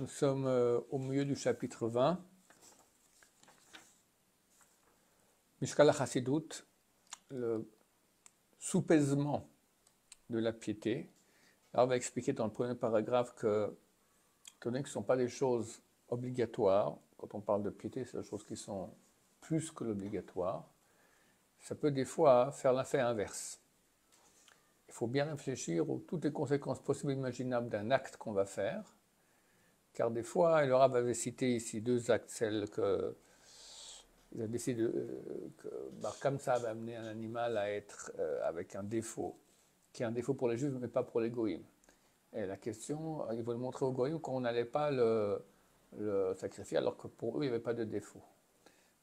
Nous sommes au milieu du chapitre 20. Mishkal HaChassidut, le soupèsement de la piété. Alors on va expliquer dans le premier paragraphe que, étant donné que ce ne sont pas des choses obligatoires, quand on parle de piété, c'est des choses qui sont plus que l'obligatoire, ça peut des fois faire l'effet inverse. Il faut bien réfléchir aux toutes les conséquences possibles et imaginables d'un acte qu'on va faire, car des fois, le Rav avait cité ici deux actes, celles que il a décidé que Bar Kamsa va amener un animal à être avec un défaut, qui est un défaut pour les Juifs, mais pas pour les Goïms. Et la question, il veut le montrer aux Goïms qu'on n'allait pas le sacrifier, alors que pour eux, il n'y avait pas de défaut.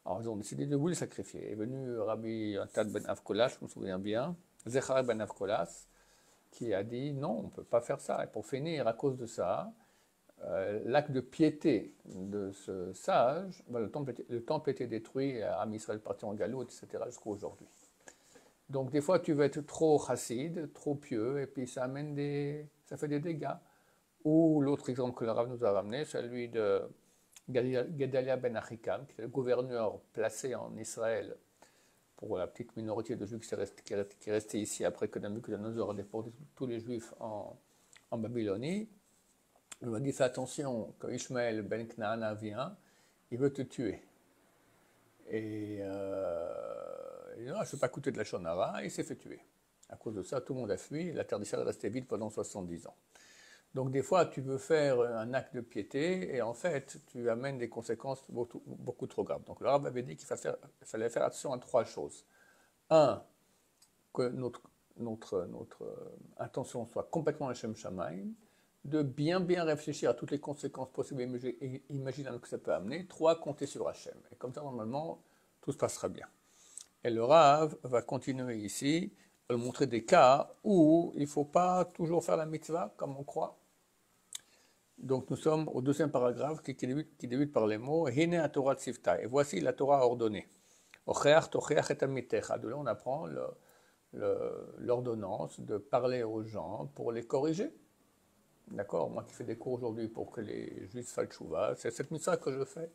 Alors ils ont décidé de le sacrifier. Est venu Rabbi Atad ben Avkolas, je me souviens bien, Zechar ben Avkolas, qui a dit non, on ne peut pas faire ça. Et pour finir, à cause de ça, l'acte de piété de ce sage, le temple était détruit, Am Israël parti en galoute, etc. jusqu'à aujourd'hui. Donc des fois tu veux être trop chassid, trop pieux, et puis ça fait des dégâts. Ou l'autre exemple que le Rav nous a ramené, celui de Gedalia ben Achikam, qui est le gouverneur placé en Israël pour la petite minorité de juifs qui est restée ici après que Nabucodonosor a déporté tous les juifs en Babylonie. Il m'a dit, fais attention, quand Ishmaël ben Knaana vient, il veut te tuer. Et il dit, non, je ne veux pas écouter de la shonara, et il s'est fait tuer. À cause de ça, tout le monde a fui, la terre d'Israël est restée vide pendant 70 ans. Donc des fois, tu veux faire un acte de piété, et en fait, tu amènes des conséquences beaucoup trop graves. Donc le Rav avait dit qu'il fallait faire attention à trois choses. Un, que notre intention soit complètement Hashem Shamaim. De bien réfléchir à toutes les conséquences possibles et imaginables que ça peut amener. 3, compter sur Hachem. Et comme ça, normalement, tout se passera bien. Et le Rav va continuer ici, va montrer des cas où il ne faut pas toujours faire la mitzvah comme on croit. Donc nous sommes au deuxième paragraphe qui débute par les mots Hine Torah Tzivta. Et voici la Torah ordonnée. Ocheach tocheach et amitecha. De là, on apprend l'ordonnance de parler aux gens pour les corriger. D'accord, moi qui fais des cours aujourd'hui pour que les juifs fassent tchouva, c'est cette mitzvah que je fais,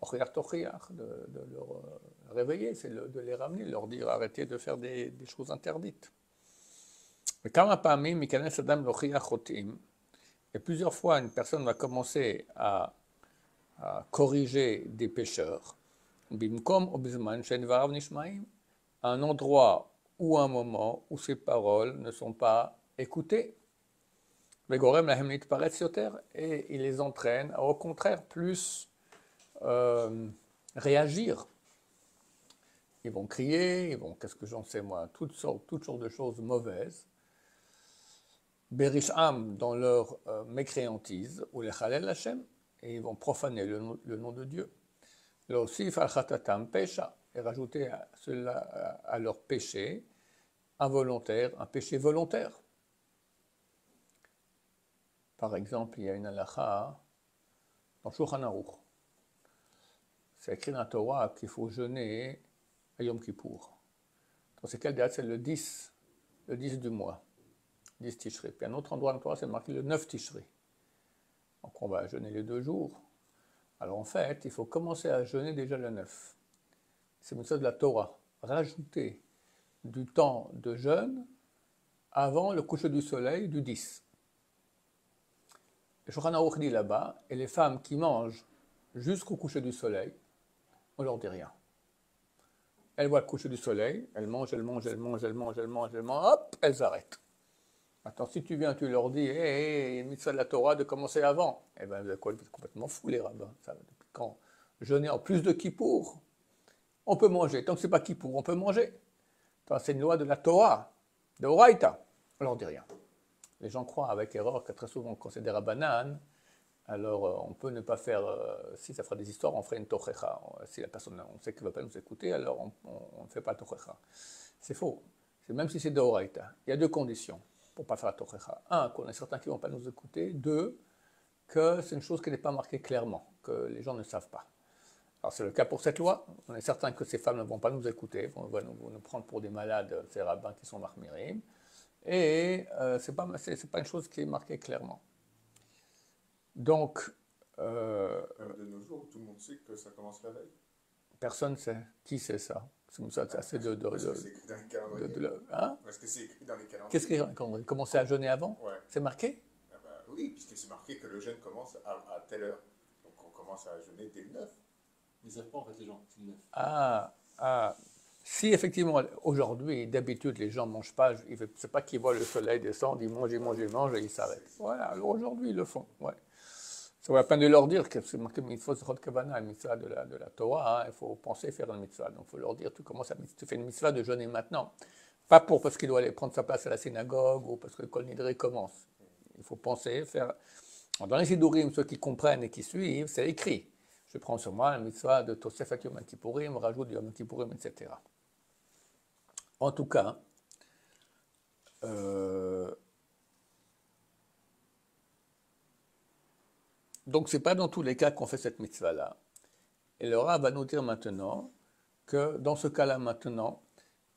de leur réveiller, c'est de les ramener, de leur dire arrêtez de faire des choses interdites. Et plusieurs fois, une personne va commencer à corriger des pécheurs, à un endroit ou un moment où ces paroles ne sont pas écoutées. Et il les entraîne à, au contraire, plus réagir. Ils vont crier, ils vont, qu'est-ce que j'en sais moi, toutes sortes de choses mauvaises. Berisham dans leur mécréantise, ou les Chalel Hashem, et ils vont profaner le nom de Dieu. L'osif al-khatatam pesha, et rajouter à leur péché involontaire, un péché volontaire. Par exemple, il y a une halakha dans Shulchan Aruch. C'est écrit dans la Torah qu'il faut jeûner à Yom Kippour. Donc c'est quelle date? C'est le 10 du mois, 10 Tishrei. Puis à un autre endroit dans la Torah, c'est marqué le 9 Tishrei. Donc on va jeûner les 2 jours. Alors en fait, il faut commencer à jeûner déjà le 9. C'est une chose de la Torah. Rajouter du temps de jeûne avant le coucher du soleil du 10. Le Shulchan Aruch dit là-bas, et les femmes qui mangent jusqu'au coucher du soleil, on leur dit rien. Elles voient le coucher du soleil, elles mangent, hop, elles arrêtent. Maintenant, si tu viens, tu leur dis, il y a une mitzvah de la Torah de commencer avant, eh bien, vous êtes complètement fous, les rabbins. Depuis quand jeûner en plus de Kippour, on peut manger. Tant que ce n'est pas Kippour, on peut manger. C'est une loi de la Torah, de Oraïta. On leur dit rien. Les gens croient avec erreur que très souvent, quand c'est des rabbanan, alors on peut ne pas faire, si ça fera des histoires, on ferait une tochecha. Si la personne, on sait qu'elle ne va pas nous écouter, alors on ne fait pas la tochecha. C'est faux. Même si c'est de Oraïta, il y a 2 conditions pour ne pas faire la tochecha. 1, qu'on est certain qu'ils ne vont pas nous écouter. 2, que c'est une chose qui n'est pas marquée clairement, que les gens ne savent pas. Alors c'est le cas pour cette loi. On est certain que ces femmes ne vont pas nous écouter, vont nous prendre pour des malades, ces rabbins qui sont marmirim. Et ce n'est pas une chose qui est marquée clairement. Donc, Même de nos jours, tout le monde sait que ça commence la veille. Personne ne sait. Qui sait ça? C'est comme ça, c'est Parce que c'est écrit dans les calendriers. Hein? Parce que c'est écrit dans les Qu'est-ce calendriers. qu'on commençait à jeûner avant? Ouais. C'est marqué? Ah bah oui, puisque c'est marqué que le jeûne commence à telle heure. Donc on commence à jeûner dès le 9. Ils savent pas en fait les gens, c'est le 9. Ah. Si effectivement, aujourd'hui, d'habitude, les gens ne mangent pas, c'est pas qu'ils voient le soleil descendre, ils mangent, et ils s'arrêtent. Voilà, alors aujourd'hui, ils le font. Ouais. Ça vaut la peine de leur dire que c'est marqué mitzvot zechot kavana, une mitzvah de la Torah. Il faut penser faire une mitzvah. Donc il faut leur dire, tu fais une mitzvah de jeûner maintenant. Pas parce qu'il doit aller prendre sa place à la synagogue ou parce que le Kol Nidre commence. Il faut penser, faire. Dans les Sidurim, ceux qui comprennent et qui suivent, c'est écrit. Je prends sur moi la mitzvah de Tosefat Yom Kippourim, rajoute Yom Kippourim, etc. En tout cas, donc ce n'est pas dans tous les cas qu'on fait cette mitzvah-là. Et le Rav va nous dire maintenant que dans ce cas-là maintenant,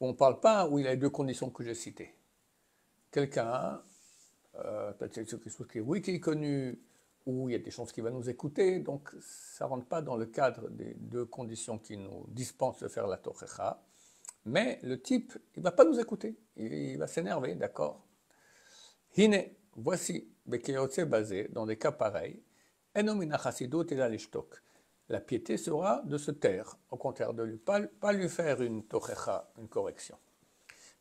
on ne parle pas où il y a les deux conditions que j'ai citées. Quelqu'un, peut-être quelque chose qui est connu, où il y a des chances qu'il va nous écouter, donc ça ne rentre pas dans le cadre des deux conditions qui nous dispensent de faire la tochecha. Mais le type, il ne va pas nous écouter, il va s'énerver, d'accord. Hine, voici, Bekeyotse basé, dans des cas pareils, Enomina Chassidut et la lishtok. La piété sera de se taire, au contraire, de ne pas lui faire une tochecha, une correction.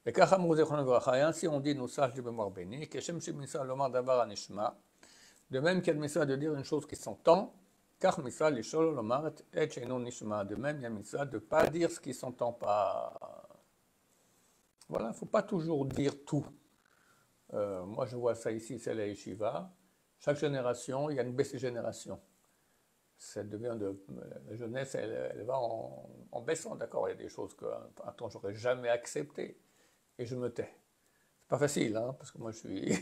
Et ainsi on dit, nous sages de mémoire bénie, Keshem Shemisa Lomar Davar Anishma, de même qu'il y a le mitzvah de dire une chose qui s'entend, car mitzvah lishol lomar et shenon nishma, de même il y a mitzvah de ne pas dire ce qui ne s'entend pas. Voilà, il ne faut pas toujours dire tout. Moi je vois ça ici, c'est la yeshiva. Chaque génération, il y a une baisse de génération. Ça devient la jeunesse, elle va en baissant, d'accord. Il y a des choses qu'un temps j'aurais jamais acceptées et je me tais. C'est pas facile, hein, parce que moi je suis.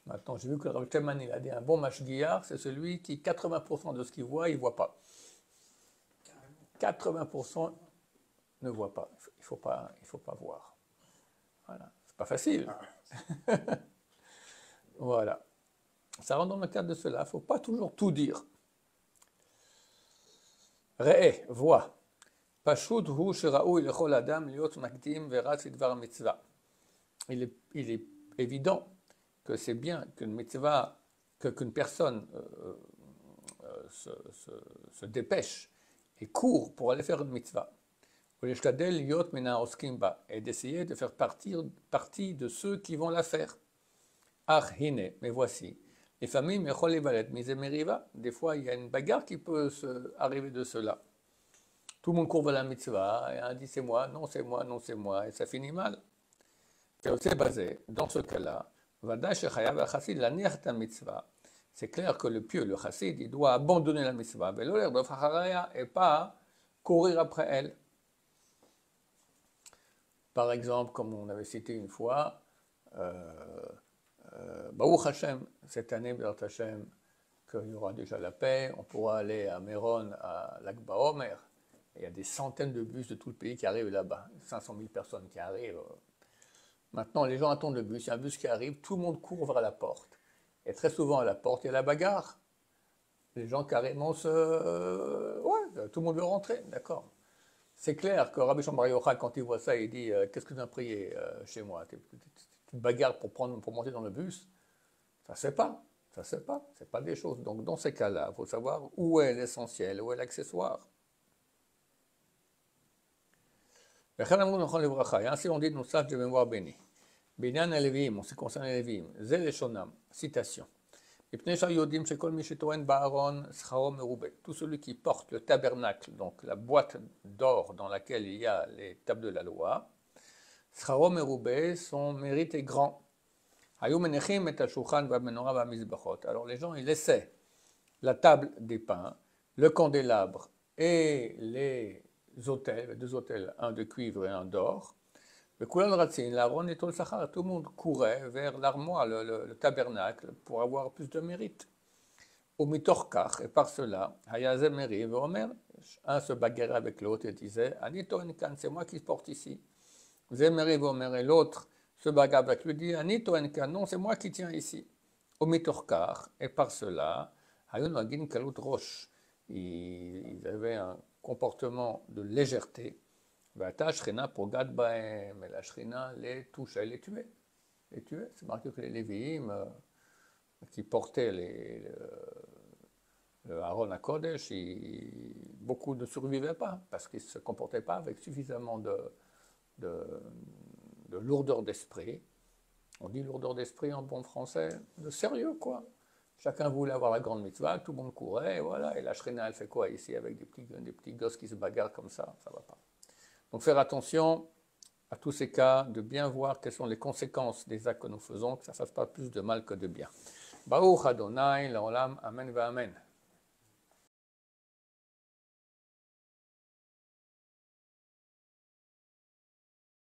Maintenant, j'ai vu que le Rav Shlomo il a dit un bon mashgiach, c'est celui qui 80% de ce qu'il voit, il ne voit pas. 80% ne voit pas. Il faut pas voir. Voilà, c'est pas facile. Voilà. Ça rentre dans le cadre de cela. Il ne faut pas toujours tout dire. Re'eh, vois. Pashut hu sheraou lechol adam liot makdim veratz idvar mitzvah. Il est évident que c'est bien qu'une mitzvah, qu'une personne se dépêche et court pour aller faire une mitzvah. Et d'essayer de faire partie de ceux qui vont la faire. Hine, mais voici. Les familles, des fois il y a une bagarre qui peut arriver de cela. Tout le monde court vers la mitzvah, et un dit c'est moi, non c'est moi, non c'est moi, et ça finit mal. C'est basé, dans ce cas-là, c'est clair que le pieux, le chassid, il doit abandonner la mitzvah, et pas courir après elle. Par exemple, comme on avait cité une fois, Baruch Hashem, cette année, Baruch Hashem, qu'il y aura déjà la paix, on pourra aller à Méron, à l'Akba Omer. Il y a des centaines de bus de tout le pays qui arrivent là-bas, 500 000 personnes qui arrivent. Maintenant, les gens attendent le bus, il y a un bus qui arrive, tout le monde court vers la porte. Et très souvent, à la porte, il y a la bagarre. Les gens carrément ouais, tout le monde veut rentrer, d'accord. C'est clair que Rabbi Shimon Bar Yochai, quand il voit ça, il dit qu'est-ce que tu as prié chez moi? Tu bagarres pour monter dans le bus? Ça ne se fait pas. Ça ne se fait pas. Ce n'est pas des choses. Donc, dans ces cas-là, il faut savoir où est l'essentiel, où est l'accessoire. Ainsi on dit, nous sages de mémoire bénie. Binyan Levim, en ce qui concerne les Levim, Zel Shonam, citation. Tout celui qui porte le tabernacle, donc la boîte d'or dans laquelle il y a les tables de la loi, Scharo Meroubé, son mérite est grand. Alors les gens, ils laissaient la table des pains, le candélabre et les autels, deux autels, un de cuivre et un d'or. Tout le monde courait vers l'armoire, le tabernacle, pour avoir plus de mérite. Au mitorkar, et par cela, Hayazemeri et Omer, un se bagarrait avec l'autre et disait Anito Enkan, c'est moi qui porte ici. Zemeri et Omer, et l'autre se bagarre avec lui et dit Anito Enkan, non, c'est moi qui tiens ici. Au mitorkar, et par cela, Hayun Magin Kalut Rosh. Ils avaient un comportement de légèreté. Vata Shrina Pogad Baem. Et la Shrina les touchait, les tuait. Les tuait. C'est marqué que les Lévi'im qui portaient le Aaron à Kodesh, beaucoup ne survivaient pas parce qu'ils ne se comportaient pas avec suffisamment de lourdeur d'esprit. On dit lourdeur d'esprit en bon français, de sérieux quoi. Chacun voulait avoir la grande mitzvah, tout le monde courait, et voilà. Et la Shrina, elle fait quoi ici avec des petits gosses qui se bagarrent comme ça ne va pas. Donc faire attention à tous ces cas, de bien voir quelles sont les conséquences des actes que nous faisons, que ça ne fasse pas plus de mal que de bien. Baruch Adonai, l'olam, amen va amen.